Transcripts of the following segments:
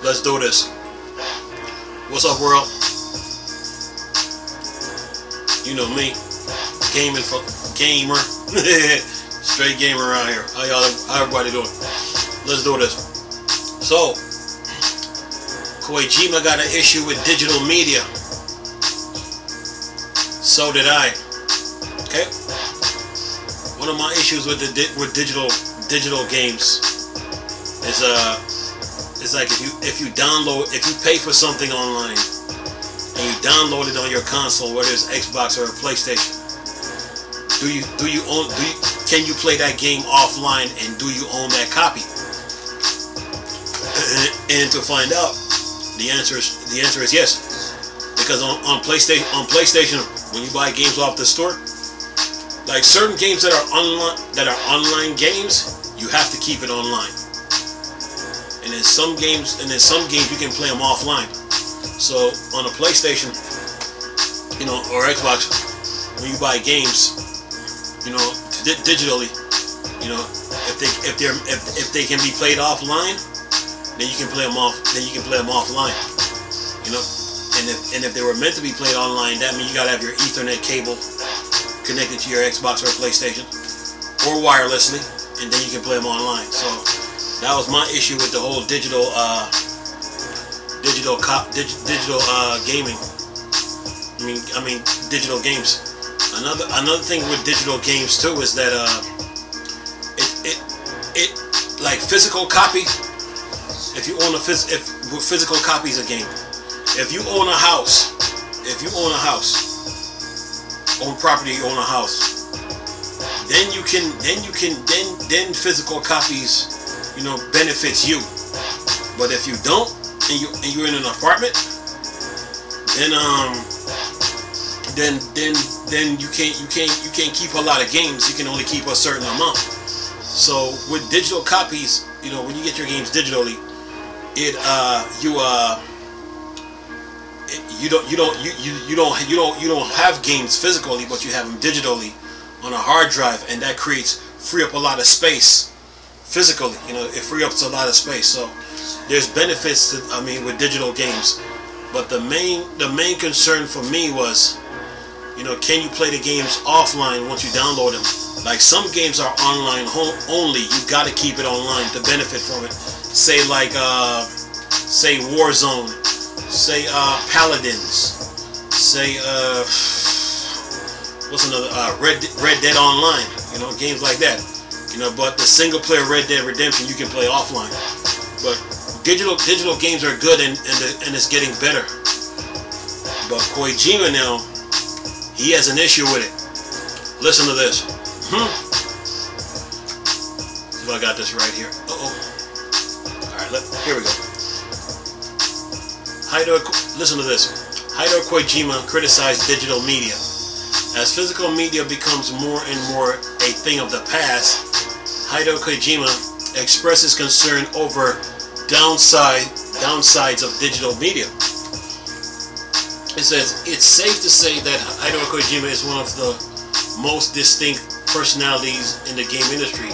Let's do this. What's up, world? You know me, gamer, straight gamer around here. How everybody doing? Let's do this. So, Kojima got an issue with digital media. So did I. Okay. One of my issues with digital games is like if you pay for something online and you download it on your console, whether it's Xbox or a PlayStation, can you play that game offline, and do you own that copy? And to find out, the answer is yes, because on PlayStation, when you buy games off the store, like certain games that are online games, you have to keep it online. And in some games you can play them offline. So on a PlayStation, or Xbox, when you buy games, digitally, if they can be played offline, then you can play them offline. And if they were meant to be played online, that means you gotta have your Ethernet cable connected to your Xbox or PlayStation, or wirelessly, and then you can play them online. So that was my issue with the whole digital gaming. I mean digital games. Another thing with digital games too is that it like physical copy. If you own physical copies of game, if you own a house, own property, you own a house, then physical copies, benefits you. But if you don't, and you're in an apartment, then you can't keep a lot of games. You can only keep a certain amount. So with digital copies, when you get your games digitally, you don't have games physically, but you have them digitally on a hard drive, and that free up a lot of space physically. It free up a lot of space. So there's benefits with digital games, but the main concern for me was, can you play the games offline once you download them? Like some games are online only. You got to keep it online to benefit from it. Say say Warzone, say Paladins, say what's another Red Dead Online. Games like that. But the single player Red Dead Redemption you can play offline. But digital games are good, and it's getting better. But Kojima now, he has an issue with it. Listen to this. See if I got this right here. Alright, here we go. Listen to this. Hideo Kojima criticized digital media. As physical media becomes more and more a thing of the past, Hideo Kojima expresses concern over downsides of digital media. It says, it's safe to say that Hideo Kojima is one of the most distinct personalities in the game industry,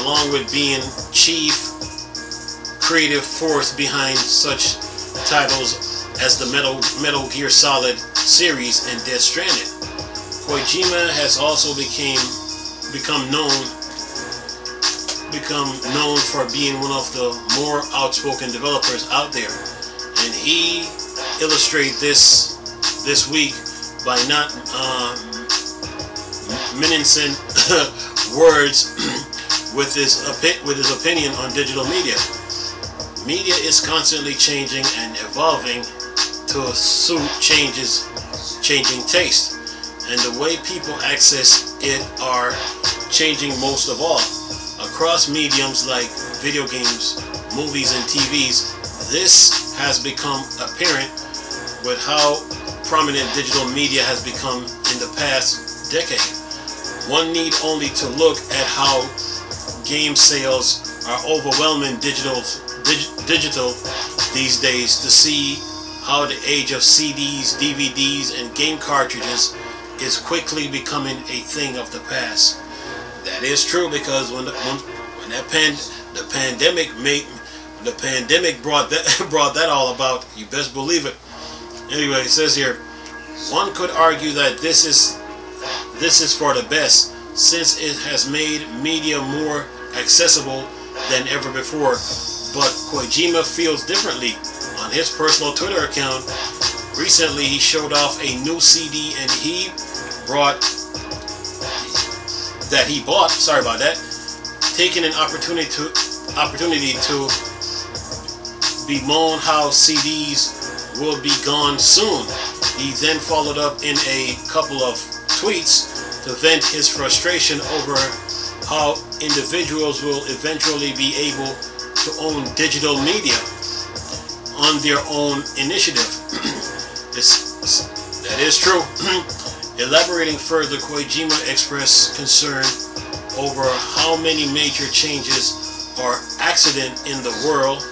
along with being chief creative force behind such titles as the Metal Gear Solid series and Death Stranding. Kojima has also become known for being one of the more outspoken developers out there, and he illustrated this week by not mincing words with his opinion on digital media. Media is constantly changing and evolving to suit changing taste, and the way people access it are changing most of all. Across mediums like video games, movies, and TVs, this has become apparent with how prominent digital media has become in the past decade. One need only to look at how game sales are overwhelming digital these days to see how the age of CDs, DVDs, and game cartridges is quickly becoming a thing of the past. That is true, because when the pandemic The pandemic brought that all about. You best believe it. Anyway, it says here, one could argue that this is for the best, since it has made media more accessible than ever before. But Kojima feels differently. On his personal Twitter account, recently he showed off a new CD and he bought. Sorry about that. Taking an opportunity to bemoan how CDs will be gone soon. He then followed up in a couple of tweets to vent his frustration over how individuals will eventually be able to own digital media on their own initiative. That is true. Elaborating further, Kojima expressed concern over how many major changes are accident in the world,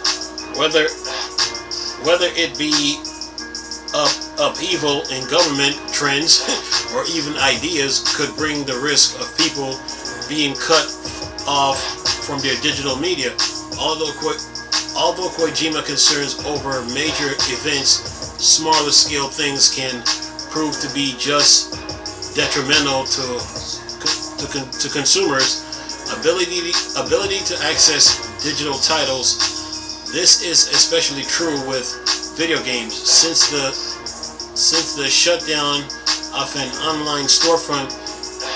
whether it be upheaval in government trends or even ideas, could bring the risk of people being cut off from their digital media. Although Kojima concerns over major events, smaller scale things can prove to be just detrimental to consumers' ability to access digital titles. This is especially true with video games, since the shutdown of an online storefront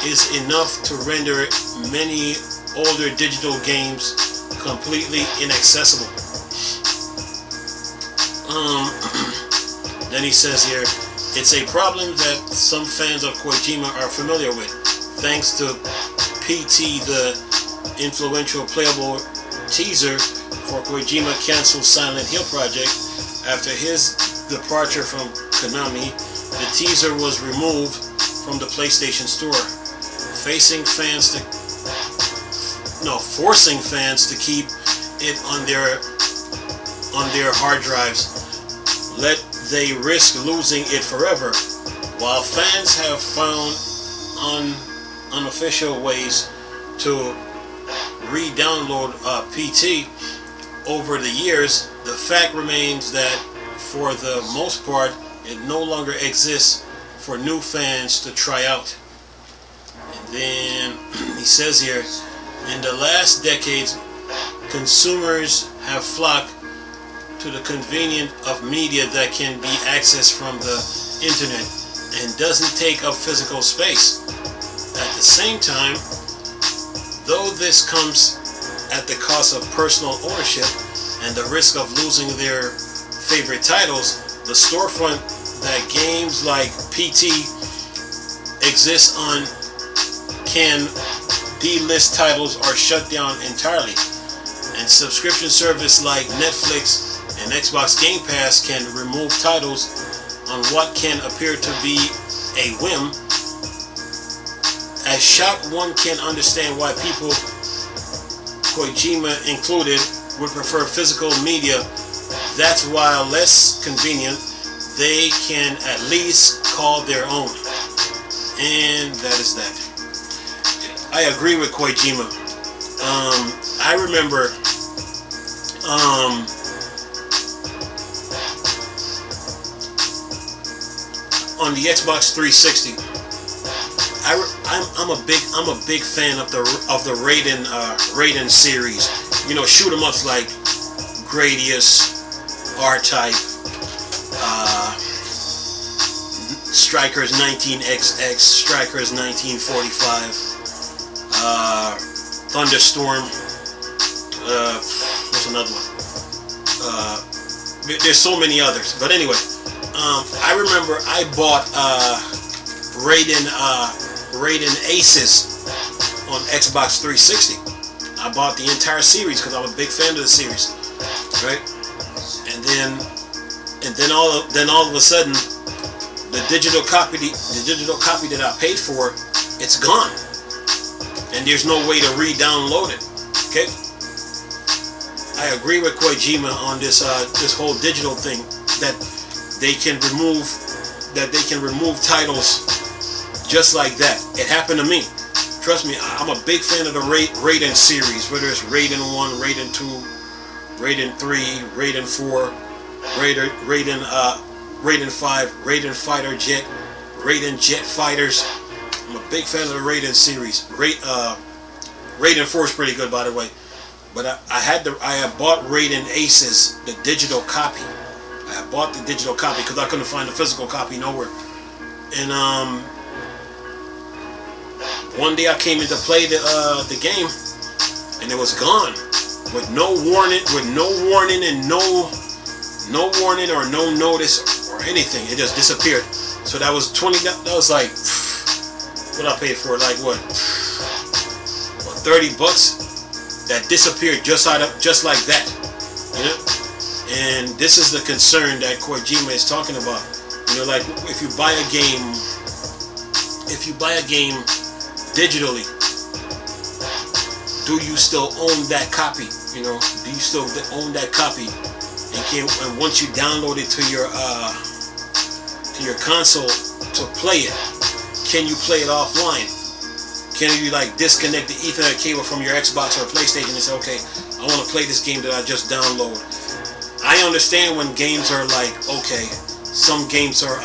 is enough to render many older digital games completely inaccessible. Then he says here, it's a problem that some fans of Kojima are familiar with. Thanks to PT, the influential playable teaser for Kojima canceled Silent Hill project. After his departure from Konami, the teaser was removed from the PlayStation Store, forcing fans to keep it on their hard drives, let they risk losing it forever. While fans have found unofficial ways to re-download PT over the years, the fact remains that for the most part it no longer exists for new fans to try out. And then he says here, in the last decades, consumers have flocked to the convenience of media that can be accessed from the internet and doesn't take up physical space. At the same time, though this comes at the cost of personal ownership and the risk of losing their favorite titles, the storefront that games like PT exist on can delist titles or shut down entirely, and subscription service like Netflix and Xbox Game Pass can remove titles on what can appear to be a whim. As shocked one can understand why people, Kojima included, would prefer physical media. That's while less convenient, they can at least call their own. And that is that. I agree with Kojima. I remember on the Xbox 360, I'm a big fan of the Raiden series. You know, shoot 'em ups like Gradius, R-Type, Strikers 19XX, Strikers 1945, Thunderstorm. What's another one? There's so many others, but anyway, I remember I bought Raiden Aces on Xbox 360. I bought the entire series because I'm a big fan of the series, right? And then all of a sudden, the digital copy that I paid for, it's gone, and there's no way to re-download it. Okay, I agree with Kojima on this whole digital thing, that they can remove titles just like that. It happened to me. Trust me, I'm a big fan of the Raiden series, whether it's Raiden 1, Raiden 2, Raiden 3, Raiden 4, Raiden 5, Raiden Fighter Jet, Raiden Jet Fighters. I'm a big fan of the Raiden series. Raiden 4 is pretty good, by the way. But I had bought Raiden Aces, the digital copy. I had bought the digital copy because I couldn't find the physical copy nowhere. And one day I came in to play the game, and it was gone, with no warning, and no warning or no notice or anything. It just disappeared. So that was 20. That was like, what I paid for it, like what 30 bucks. That disappeared just like that, you know. And this is the concern that Kojima is talking about. You know, like if you buy a game digitally, do you still own that copy? You know, do you still own that copy? And once you download it to your console to play it, can you play it offline? Can you like disconnect the Ethernet cable from your Xbox or PlayStation and say, okay, I want to play this game that I just downloaded? I understand when games are like, okay, some games are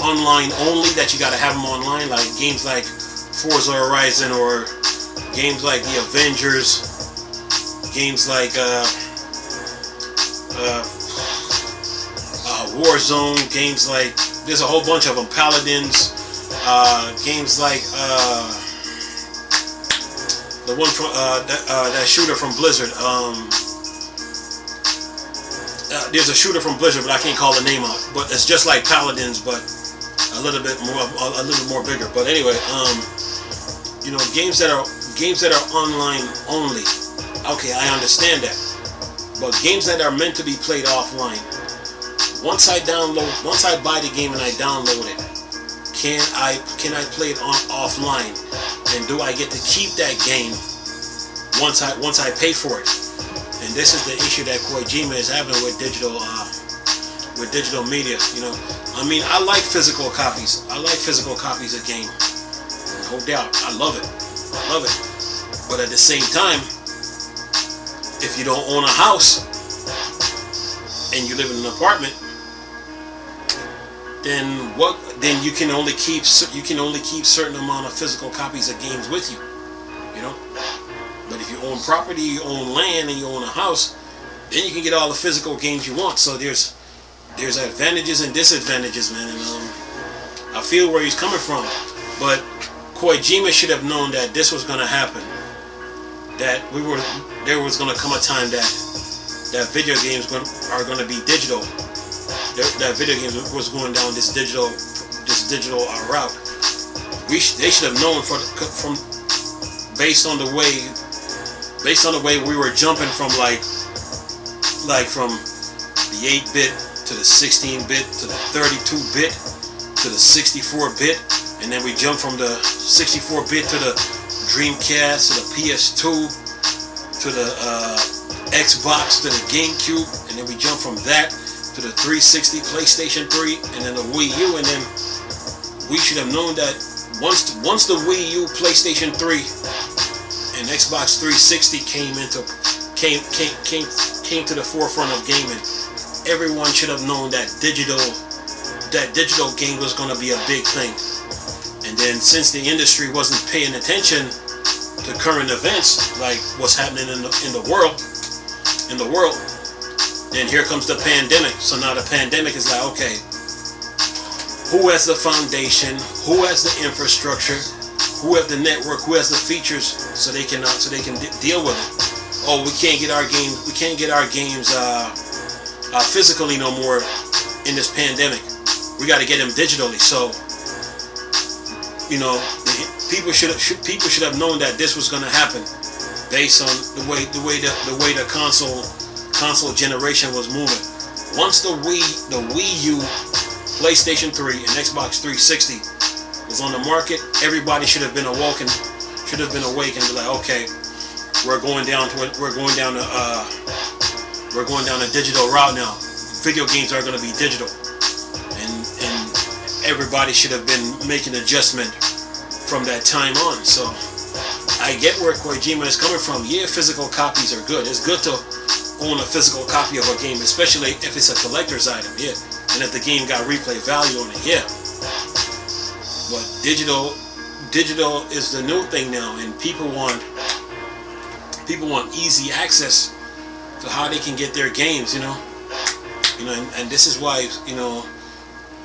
online only, that you got to have them online, like games like Forza Horizon, or games like The Avengers, games like Warzone, games like, there's a whole bunch of them, Paladins, games like the one from that shooter from Blizzard. There's a shooter from Blizzard, but I can't call the name out. But it's just like Paladins, but a little bit more bigger. But anyway, you know, games that are online only. Okay, I understand that. But games that are meant to be played offline. Once I buy the game and I download it, can I play it offline? And do I get to keep that game once I pay for it? And this is the issue that Kojima is having with digital media. You know, I mean, I like physical copies. I like physical copies of game, no doubt. I love it. But at the same time, if you don't own a house and you live in an apartment, then you can only keep certain amount of physical copies of games with you, you know. But if you own property, you own land, and you own a house, then you can get all the physical games you want. So there's advantages and disadvantages, man. And I feel where he's coming from, but Kojima should have known that this was going to happen. That there was going to come a time that video games are going to be digital. That video games was going down this digital route. They should have known based on the way we were jumping from like from the 8-bit to the 16-bit to the 32-bit to the 64-bit, and then we jumped from the 64-bit to the Dreamcast to the PS2 to the Xbox to the GameCube, and then we jumped from that to the 360, PlayStation 3, and then the Wii U. And then we should have known that once the Wii U, PlayStation 3, and Xbox 360 came to the forefront of gaming, everyone should have known that digital game was going to be a big thing. And then since the industry wasn't paying attention to current events, like what's happening in the world, then here comes the pandemic. So now the pandemic is like, okay, who has the foundation? Who has the infrastructure? Who has the network? Who has the features so they can deal with it? Oh, we can't get our games physically no more in this pandemic. We got to get them digitally. So, you know, people should have known that this was going to happen based on the way the console generation was moving. Once the Wii U, PlayStation 3, and Xbox 360 was on the market, everybody should have been awake and be like, okay, we're going down a digital route now. Video games are going to be digital, and everybody should have been making adjustment from that time on. So I get where Kojima is coming from. Yeah, physical copies are good. It's good to own a physical copy of a game, especially if it's a collector's item. Yeah, and if the game got replay value on it. Yeah, but digital is the new thing now, and people want easy access to how they can get their games. You know, and this is why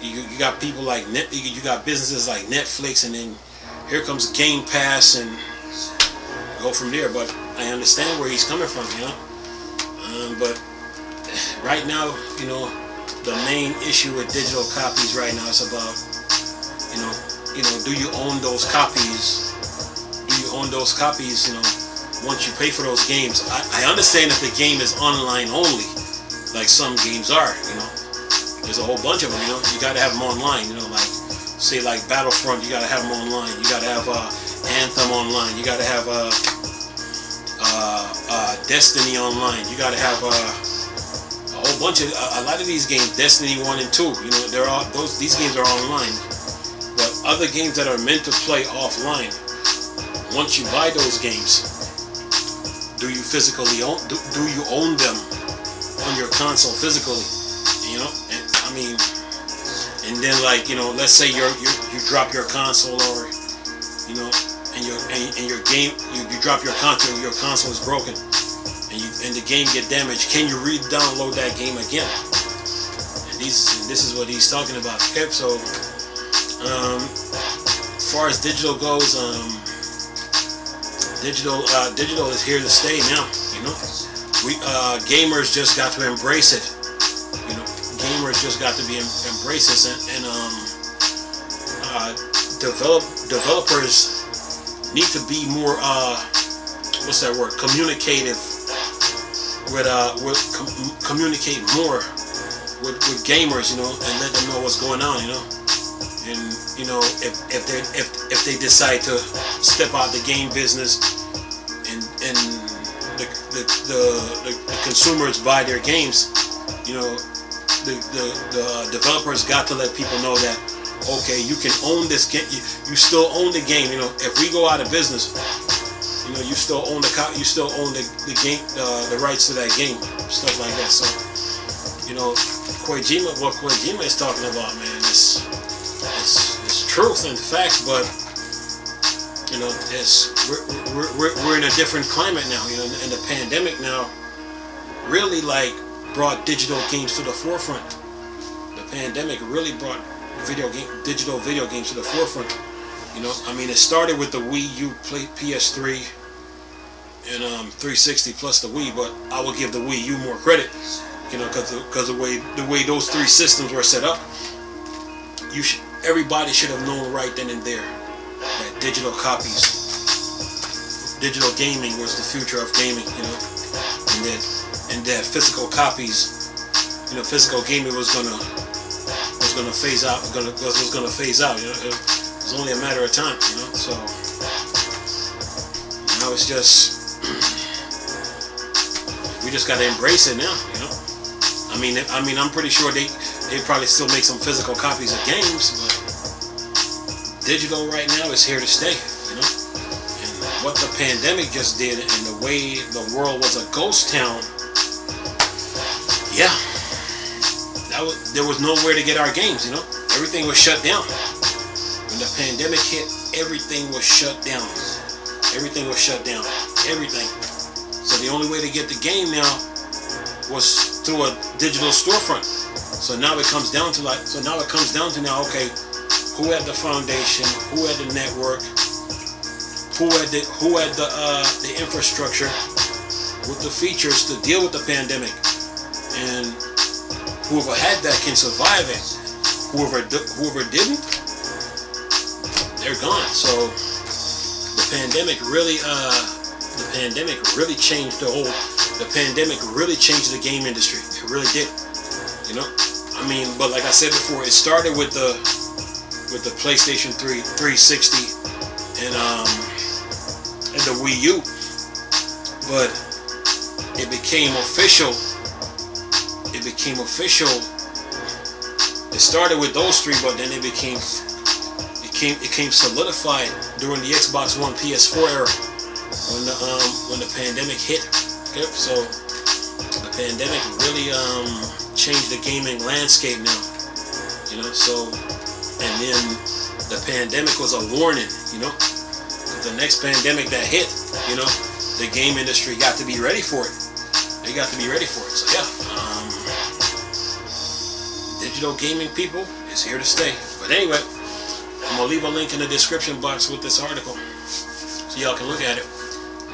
you got people like you got businesses like Netflix, and then here comes Game Pass, and go from there. But I understand where he's coming from, but right now, the main issue with digital copies right now is about, do you own those copies? Do you own those copies? Once you pay for those games, I understand if the game is online only, like some games are. There's a whole bunch of them. You got to have them online. Like say like Battlefront, you got to have them online. You got to have Anthem online. You got to have Destiny online. You got to have a whole bunch of a lot of these games. Destiny 1 and 2. These games are online. But other games that are meant to play offline, once you buy those games, do you physically own? Do you own them on your console physically? And then like let's say you drop your console, or and your game you drop your console is broken, and the game get damaged. Can you re-download that game again? And this is what he's talking about. Okay, so as far as digital goes, digital is here to stay now. We gamers just got to embrace it. Gamers just got to embrace this, and developers need to be more what's that word? Communicative communicate more with gamers, and let them know what's going on, and if they decide to step out the game business, and the consumers buy their games, the developers got to let people know that, okay, you can own this game. You still own the game. If we go out of business, you still own the game, the rights to that game, stuff like that. So, what Kojima is talking about, man, it's truth and facts, but we're in a different climate now. And the pandemic now really brought digital games to the forefront. The pandemic really brought digital video games to the forefront. It started with the Wii U, PS3, and 360 plus the Wii, but I will give the Wii U more credit, because the way those three systems were set up, everybody should have known right then and there that digital gaming was the future of gaming, and that physical copies, physical gaming was gonna phase out. Was gonna phase out. It was only a matter of time. So now it's just we just gotta embrace it now. I'm pretty sure they probably still make some physical copies of games, but digital right now is here to stay. And what the pandemic just did, and the way the world was a ghost town. Yeah, there was nowhere to get our games, Everything was shut down. When the pandemic hit, everything was shut down. Everything was shut down. Everything. So the only way to get the game now was through a digital storefront. So now it comes down to okay, who had the foundation, who had the network, who had the infrastructure with the features to deal with the pandemic. And whoever had that can survive it. Whoever didn't, they're gone. So the pandemic really changed the pandemic really changed the game industry. It really did. But like I said before, it started with the PlayStation 3, 360, and the Wii U, but it became official. It started with those three, but then it became solidified during the Xbox One, PS4 era. when the pandemic hit. Yep. So the pandemic really changed the gaming landscape now. You know. So and then the pandemic was a warning. You know, 'cause the next pandemic that hit, you know, the game industry got to be ready for it. They got to be ready for it. So yeah, digital gaming people is here to stay. But anyway, I'm gonna leave a link in the description box with this article so y'all can look at it.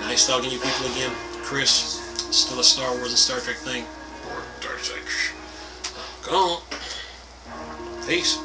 Nice talking to you people again. Chris, still a Star Wars and Star Trek thing. Or Star Trek. Go on. Peace.